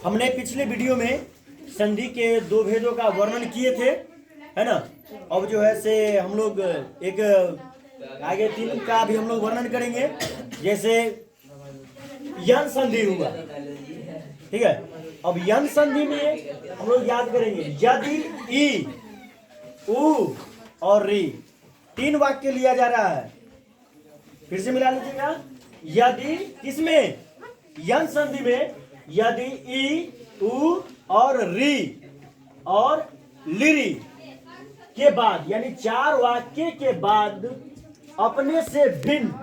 हमने पिछले वीडियो में संधि के दो भेदों का वर्णन किए थे, है ना। अब जो है से हम लोग एक आगे तीन का भी हम लोग वर्णन करेंगे। जैसे यन संधि हुआ, ठीक है। अब यन संधि में हम लोग याद करेंगे यदि ई, उ और री तीन वाक्य लिया जा रहा है। फिर से मिला लीजिएगा। यदि किसमें? यन संधि में यदि ई, उ और री और लिरी के बाद, यानी चार वाक्य के बाद अपने से भिन्न,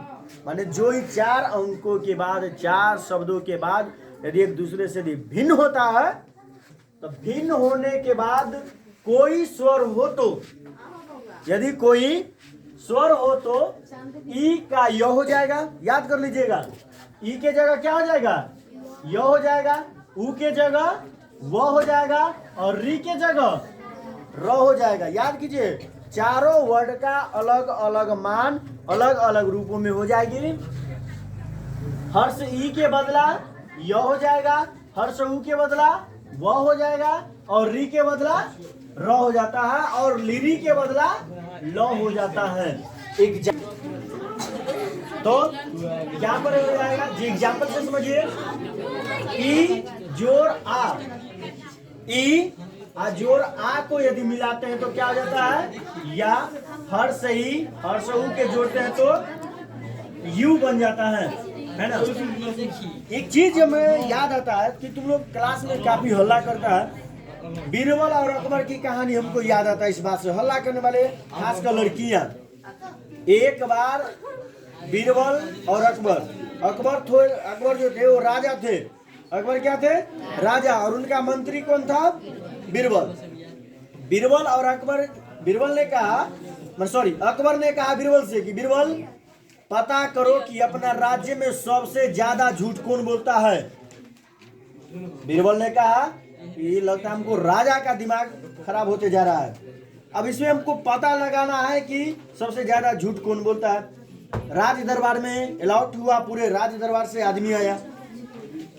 माने जो ही चार अंकों के बाद, चार शब्दों के बाद यदि एक दूसरे से भिन्न होता है, तो भिन्न होने के बाद कोई स्वर हो तो, यदि कोई स्वर हो तो ई का य हो जाएगा। याद कर लीजिएगा, ई के जगह क्या हो जाएगा? य हो जाएगा। उ के जगह व हो जाएगा और री के जगह र हो जाएगा। याद कीजिए, चारों वर्ड का अलग अलग मान अलग अलग रूपों में हो जाएगी। हर्ष ई के बदला य हो जाएगा, हर्ष उ के बदला व हो जाएगा और री के बदला र हो जाता है और लिरी के बदला ल हो जाता है। तो यहाँ पर हो जाएगा जी, एग्जाम्पल से समझिए। ई जोड़ आ, ई आ जोड़ आ को यदि मिलाते हैं तो क्या हो जाता है? या हर्ष ई हर्ष उ के जोड़ते हैं तो यू बन जाता है ना। एक चीज हमें याद आता है कि तुम लोग क्लास में काफी हल्ला करता है। बीरबल और अकबर की कहानी हमको याद आता है। इस बात से हल्ला करने वाले खासकर लड़कियां। एक बार बीरबल और अकबर जो थे वो राजा थे। अकबर क्या थे? राजा। और उनका मंत्री कौन था? बीरबल और अकबर, अकबर ने कहा बीरबल से कि बीरबल पता करो कि अपना राज्य में सबसे ज्यादा झूठ कौन बोलता है। बीरबल ने कहा ये लगता है हमको राजा का दिमाग खराब होते जा रहा है, अब इसमें हमको पता लगाना है कि सबसे ज्यादा झूठ कौन बोलता है। राज दरबार में अलाउट हुआ, पूरे राज दरबार से आदमी आया।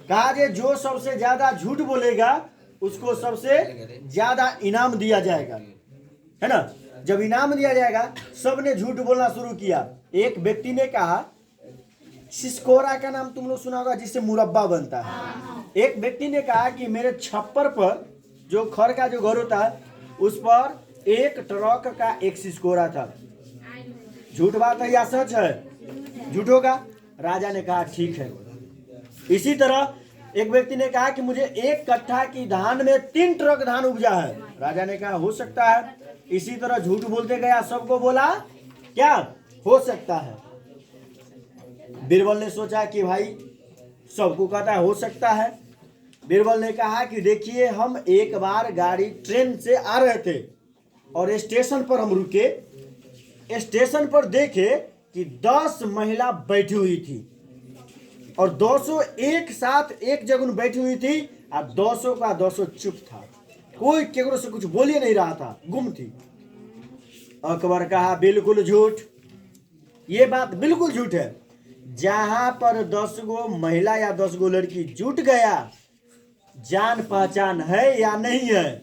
कहा जे जो सबसे ज्यादा झूठ बोलेगा उसको सबसे ज्यादा इनाम दिया जाएगा, है ना। जब इनाम दिया जाएगा, सबने झूठ बोलना शुरू किया। एक व्यक्ति ने कहा, सिस्कोरा का नाम तुम लोग सुना होगा, जिससे मुरब्बा बनता है। एक व्यक्ति ने कहा कि मेरे छप्पर पर जो खड़ का जो घर होता है उस पर एक ट्रक का एक सिस्कोरा था। झूठ बात है या सच है? झूठ होगा। राजा ने कहा ठीक है। इसी तरह एक व्यक्ति ने कहा कि मुझे एक कट्ठा की धान में 3 ट्रक धान उपजा है। राजा ने कहा हो सकता है। इसी तरह झूठ बोलते गया, सबको बोला क्या हो सकता है। बीरबल ने सोचा कि भाई सबको कहता है हो सकता है। बीरबल ने कहा कि देखिए, हम एक बार गाड़ी ट्रेन से आ रहे थे और स्टेशन पर हम रुके। स्टेशन पर देखे कि 10 महिला बैठी हुई थी और 200 एक साथ एक जगह बैठी हुई थी और 200 का 200 चुप था। कोई केकरो से कुछ बोल ही नहीं रहा था, गुम थी। अकबर कहा बिल्कुल झूठ, ये बात बिल्कुल झूठ है। जहां पर 10 गो महिला या 10 गो लड़की जुट गया, जान पहचान है या नहीं है,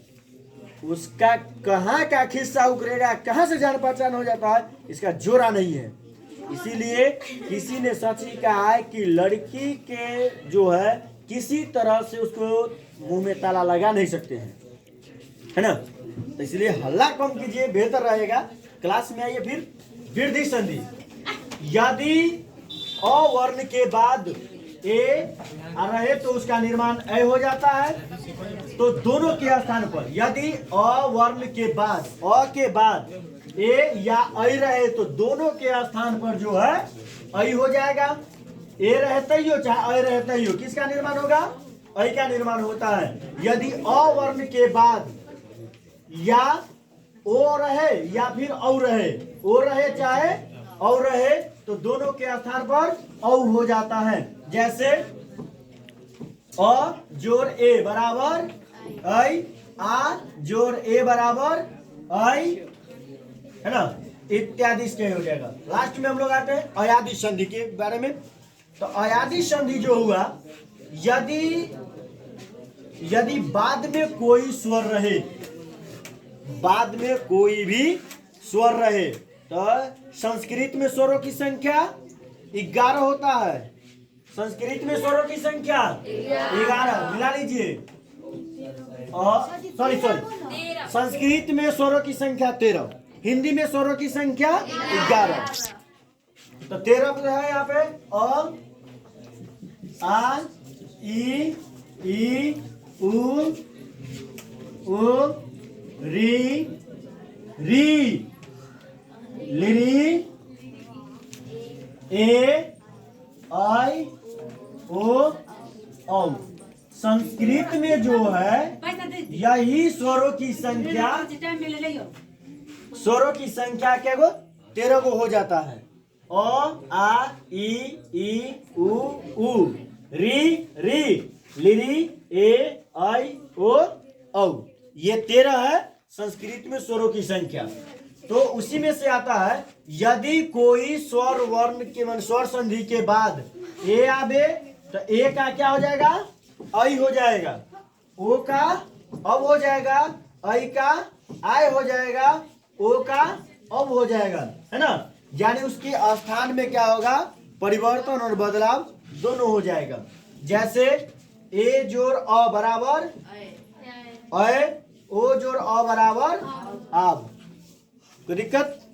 उसका कहाँ का खिस्सा उकरेगा, कहाँ से जान पहचान हो जाता है, इसका जोरा नहीं है। इसीलिए किसी ने सच ही कहा है कि लड़की के जो है किसी तरह से उसको मुंह में ताला लगा नहीं सकते हैं, है ना। तो इसलिए हल्ला कम कीजिए, बेहतर रहेगा। क्लास में आइए। फिर वृद्धि संधि, यदि अवर्ण के बाद ए रहे तो उसका निर्माण ए हो जाता है। तो दोनों के स्थान पर यदि अवर्ण के बाद अ के बाद ए या ऐ रहे तो दोनों के स्थान पर जो है ऐ हो जाएगा। ए रहते ही हो चाहे ऐ रहते ही हो, किसका निर्माण होगा? ऐ का निर्माण होता है। यदि अवर्ण के बाद या ओ रहे या फिर औ रहे, ओ रहे चाहे औ रहे, तो दोनों के स्थान पर औ हो जाता है। जैसे अ जोड़ ए बराबर ऐ, आ जोड़ ए बराबर ऐ, है ना, इत्यादि इसके हो जाएगा। लास्ट में हम लोग आते हैं अयादि संधि के बारे में। तो अयादि संधि जो हुआ, यदि यदि बाद में कोई स्वर रहे, बाद में कोई भी स्वर रहे, तो संस्कृत में स्वरों की संख्या 11 होता है। संस्कृत में स्वरों की संख्या 11, मिला लीजिए। और सॉरी संस्कृत में स्वरों की संख्या 13, हिंदी में स्वरों की संख्या 11। तो 13 जो है यहाँ पे अ, आ, ई, उ, री, लिरी, ए, आई, ओ, औ। संस्कृत में जो है यही स्वरों की संख्या, स्वरों की संख्या क्या गो 13 गो हो जाता है। अ, आ, ई, उ, री, लिरी, ए, आई, ओ, औ। ये 13 है संस्कृत में स्वरों की संख्या। तो उसी में से आता है यदि कोई स्वर वर्ण के मन स्वर संधि के बाद ए आवे तो ए का क्या हो जाएगा, आई हो जाएगा, ओ का अब हो जाएगा, आई का आय हो जाएगा, ओ का अब हो जाएगा, है ना। यानी उसके स्थान में क्या होगा, परिवर्तन और बदलाव दोनों हो जाएगा। जैसे ए जोड़ अ बराबर अय, ओ जोड़ अ बराबर आब। तो दिक्कत